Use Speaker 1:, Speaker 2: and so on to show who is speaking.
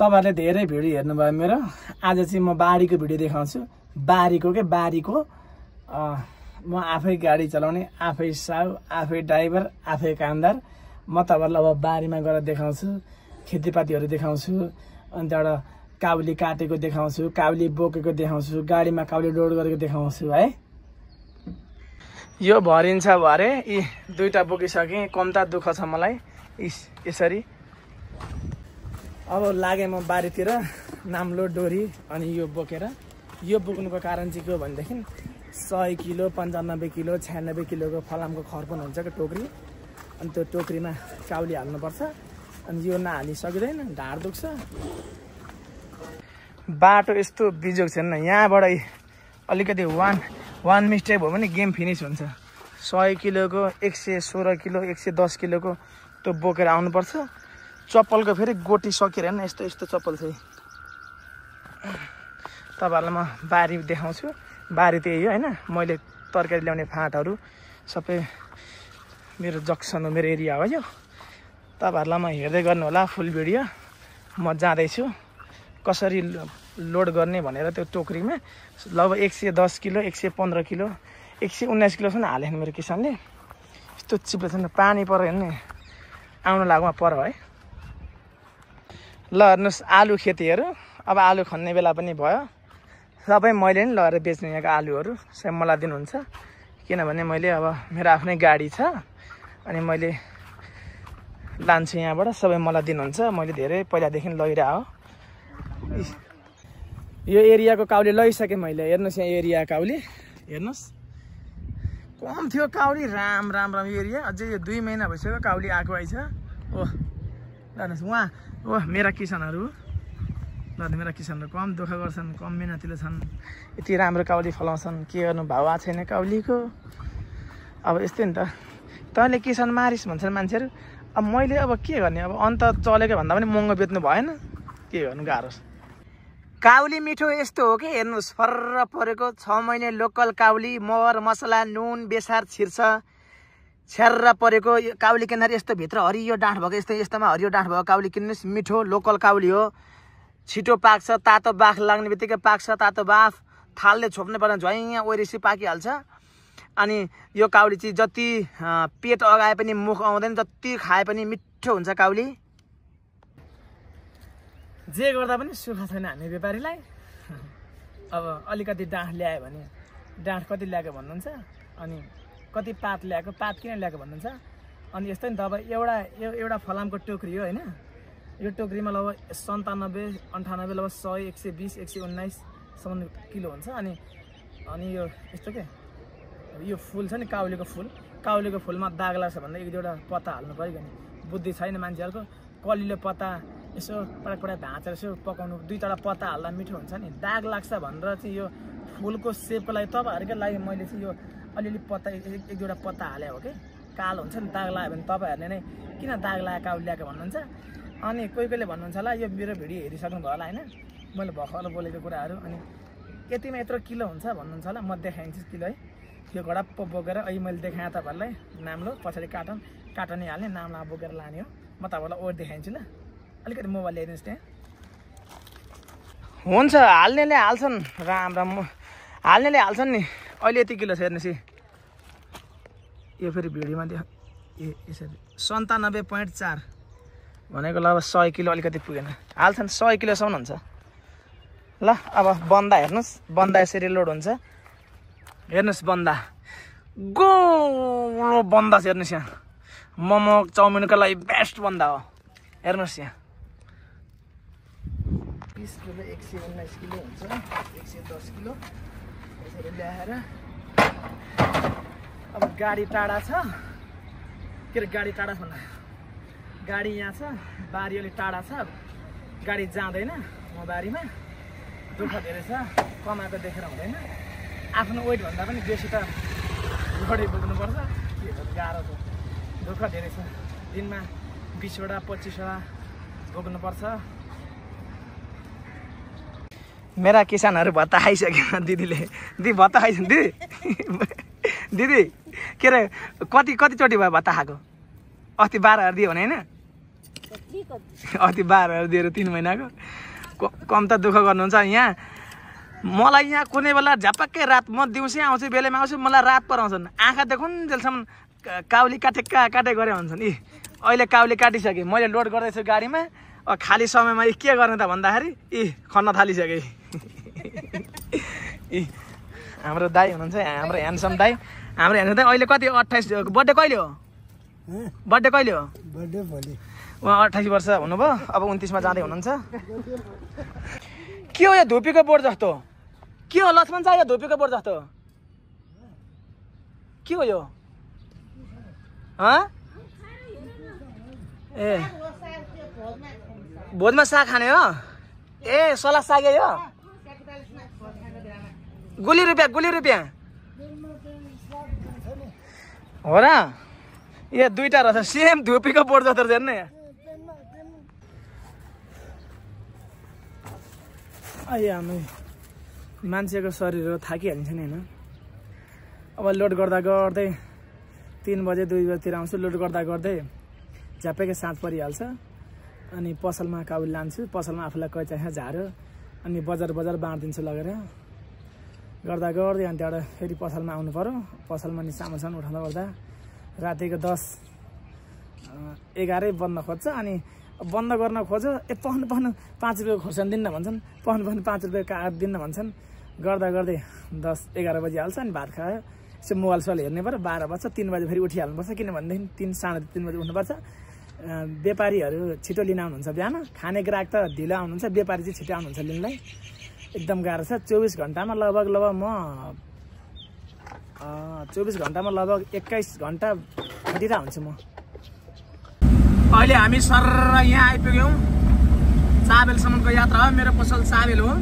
Speaker 1: तपाईहरुले धेरै भिडियो हेर्नुभयो मेरो। आज चाहिँ म बारीको भिडियो देखाउँछु। बारीको म आफै गाडी चलाउने, आफै साउ, आफै ड्राइभर, आफै कामदार। म तपाईहरुलाई अब बारीमा गएर देखाउँछु, खेतीपातीहरु देखाउँछु, अनि त्यहाँबाट काउली काटेको देखाउँछु, काउली बोकेको देखाउँछु, गाडीमा काउली लोड गरेको देखाउँछु है। यो भरिन्छ भरे यी दुईटा बोकिसके, कम्ता दुःख छ मलाई यसरी। अब लागे म बारीतिर नाम्लो डोरी अनि यो बोकेर। यो बोक्नुको कारण चाहिँ के हो भनेदेखि 100 किलो 95 किलो 96 किलोको फलामको खर्पन हुन्छ के टोकरी। अनि त्यो टोकरीमा काउली हाल्नुपर्छ। अनि यो नहाली सकिँदैन, ढाड दुख्छ। बाटो यस्तो बिजोग छैन, यहाँबाट अलिकति वान मिस्टेक भयो भने गेम फिनिस हुन्छ। 100 किलोको 116 किलो 110 किलोको त्यो बोकेर आउनुपर्छ। चप्पलको फेरि गोटी सकेर हेर्न, यस्तो यस्तो चप्पल छ। तपाईहरुलाई म बारी देखाउँछु। बारी त्यही हो हैन, मैले तरकारी ल्याउने फाँटहरू सबै मेरो जक्सन मेरो एरिया हो यो। तपाईहरुलाई म हेर्दै गर्नु होला फुल भिडियो। म जाँदैछु कसरी लोड गर्ने भनेर त्यो टोकरीमा। लगभग 110 किलो 115 किलो 119 किलोसम्म हाले मेरो किसानले। यस्तो चिप्लो छैन, पानी परेर हेर्ने आउनु लागुमा पर है। ल हेर्नुहोस् आलु खेतीहरू। अब आलु खन्ने बेला पनि भयो। सबै मैले नि लगेर बेच्ने यहाँको आलुहरू सब मलाई दिनुहुन्छ। किनभने मैले अब मेरो आफ्नै गाडी छ अनि मैले लान्छु यहाँबाट, सबै मलाई दिनुहुन्छ। मैले धेरै पहिलादेखि लगिरहेको हो। यो एरियाको काउली लगिसकेँ मैले। हेर्नुहोस् यहाँ एरिया काउली हेर्नुहोस्, कम थियो काउली। राम यो एरिया। अझै यो 2 महिना भइसक्यो काउली आएको आइछ। ओह हेर्नुहोस् उहाँ, ओह मेरा किसानहरू। ल मेरा किसानहरू कम दुःख गर्छन्, कम मेहनतिलो छन्, यति राम्रो काउली फलाउँछन्। के गर्नु, भाउ आएको छैन काउलीको। अब यस्तै नि त, तैँले किसान मारिस भन्छन् मान्छेहरू। अब मैले अब के गर्ने, अब अन्त चलेको भन्दा पनि महँगो बेच्नु भएन, के गर्नु, गाह्रो छ। काउली मिठो यस्तो हो कि हेर्नुहोस्, फर्र परेको 6 महिने लोकल काउली, मर मसला नुन बेसार छिर्छ, छ्यार्र परेको काउली किन्दाखेरि यस्तो भित्र हरियो डाँठ भएको, यस्तोमा हरियो डाँठ भएको काउली किन्नुहोस्। मिठो लोकल काउली हो, छिटो पाक्छ। तातो बाफ लाग्ने बित्तिकै पाक्छ। तातो बाफ थालले छोप्ने पर्ने, झ्वाइँ ओइरेसी पाकिहाल्छ। अनि यो काउली चाहिँ जति पेट अगाए पनि मुख आउँदैन, जति खाए पनि मिठो हुन्छ काउली। जे गर्दा पनि सुख छैन हामी व्यापारीलाई। अब अलिकति डाँठ ल्यायो भने डाँठ कति ल्याएको भन्नुहुन्छ, अनि कति पात ल्याएको, पात किन ल्याएको भन्नुहुन्छ। अनि यस्तै नि त, अब एउटा फलामको टोकरी हो हैन। यो टोकरीमा लगभग 97 98 लगभग 100 120 119 सम्म किलो हुन्छ। अनि यो यस्तो के यो फुल छ नि काउलीको फुल, काउलीको फुलमा दाग लाग्छ भन्दा 1-2वटा पत्ता हाल्नु पऱ्यो नि। बुद्धि छैन मान्छेहरूको। कलिलो पत्ता यसो पडक भाँचेर यसो पकाउनु, 2-3वटा पत्ता हाल्दा मिठो हुन्छ नि। दाग लाग्छ भनेर चाहिँ यो फुलको सेपको लागि तपाईँहरूकै लागि मैले चाहिँ यो अलिअलि पत्ता 1-2वटा पत्ता हाले हो कि। कालो हुन्छ नि दाग लाग्यो भने तपाईँहरूले नै किन दाग लाग्यो काउली ल्याएको भन्नुहुन्छ। अनि कोहीले भन्नुहुन्छ होला यो मेरो भिडियो हेरिसक्नु भयो होला हैन, मैले भर्खर बोलेको कुराहरू। अनि यतिमा यत्रो किलो हुन्छ भन्नुहुन्छ होला। म देखाइदिन्छु किलो है। यो घोडा बोकेर अहिले मैले देखाएँ तपाईँहरूलाई नाम्लो, पछाडि काटन हाल्ने, नाम्ला बोकेर लाने हो। म तपाईँहरूलाई ओर देखाइदिन्छु ल। अलिकति मोबाइल ल्याइदिनुहोस् त्यहाँ। हुन्छ हाल्नेले हाल्छन्, राम हाल्नेले हाल्छन् नि। अहिले यति किलो छ हेर्नुहोस्। यो फेरि भिडियोमा देख यसरी 97.4 भनेको लगभग 100 किलो अलिकति पुगेन। हाल्छन् 100 किलोसम्म हुन्छ। ल अब बन्दा हेर्नुहोस्, बन्दा यसरी लोड हुन्छ। हेर्नुहोस् बन्दा गोलो बन्दा छ। हेर्नुहोस् यहाँ मोमो चाउमिनको लागि बेस्ट बन्दा हो। हेर्नुहोस् यहाँ 20 किलो 119 किलो हुन्छ, 110 किलो यसरी ल्याएर। अब गाडी टाढा छ, के अरे गाडी टाढा छ भन्दा गाडी यहाँ छ, बारी अलिक टाढा छ, गाडी जाँदैन म बारीमा। दुःख धेरै छ, कमाएको देखेर हुँदैन। आफ्नो वेट भन्दा पनि बेसी त लोडै बोक्नुपर्छ। गाह्रो छ, दुःख धेरै छ। दिनमा 20वटा 25वटा बोक्नुपर्छ। मेरा किसानहरू भत्ता खाइसक्यो। दिदीले दिदी भत्ता खाइसक्नु। दिदी के अरे कतिचोटि भयो भत्ता खाएको? अस्ति 12,000 दियो भने होइन? अति 12,000 दिएर 3 महिनाको कम त दुःख गर्नुहुन्छ यहाँ। मलाई यहाँ कुनै बेला झ्यापक्कै रात म दिउँसै आउँछु बेलैमा आउँछु मलाई रात पराउँछन् आँखा देखुन्जेलसम्म काउली काटे गरे हुन्छन्। अहिले काउली काटिसकेँ मैले लोड गर्दैछु गाडीमा खाली समयमा के गर्ने त भन्दाखेरि खन्न थालिसकेँ। हाम्रो दाई हुनुहुन्छ हाम्रो ह्यान्डसम दाई हाम्रो ह्यान्डसम दाई अहिले कति 28 बर्थडे कहिले हो बर्थडे कहिले हो उहाँ 28 वर्ष हुनुभयो अब 29 मा जाँदै हुनुहुन्छ। के हो यो धुपीको बोर्ड जस्तो के हो लक्ष्मण चाहिँ यो धुपीको बोर्ड जस्तो के हो यो ए भोजमा साग खाने हो ए सला साग यो गुली रुपियाँ हो र यो दुईटा रहेछ सेम धुपीको बोर्ड जस्तो रहेछ हेर्नु यहाँ मान्छेको शरीर थाकिहालिन्छ नि होइन। अब लोड गर्दा गर्दै 3 बजे 2 बजेतिर आउँछु लोड गर्दा गर्दै झ्यापैकै साँझ परिहाल्छ अनि पसलमा काउली लान्छु पसलमा आफूलाई कति चाहिन्छ झार्यो अनि बजार बाँडिदिन्छु लगेर गर्दा गर्दै अनि त्यहाँबाट फेरि पसलमा आउनु पर्यो पसलमा नि सामान उठाउँदा गर्दा रातिको 10-11 बन्द खोज्छ अनि बन्द गर्न खोज्यो पहनु 5 रुपियाँको खोर्सानी दिन्न भन्छन् पहनु 5 रुपियाँको काग दिन्न भन्छन् गर्दा गर्दै 10-11 बजी हाल्छ अनि भात खायो यसो मोबाइल सोबाइल हेर्ने पर्यो 12 बज्छ 3 बजे फेरि उठिहाल्नुपर्छ किनभनेदेखि 3-3:30 बजी उठ्नुपर्छ। व्यापारीहरू छिटो लिन आउनुहुन्छ बिहान खाने ग्राहक त ढिलो आउनुहुन्छ व्यापारी चाहिँ छिटो आउनुहुन्छ लिनलाई एकदम गाह्रो छ। 24 घन्टामा लगभग म 24 घन्टामा लगभग 21 घन्टा खटिरहेको हुन्छु म। अहिले हामी सर यहाँ आइपुग्यौँ चाबेलसम्मको यात्रा हो मेरो पसल चाबेल हो।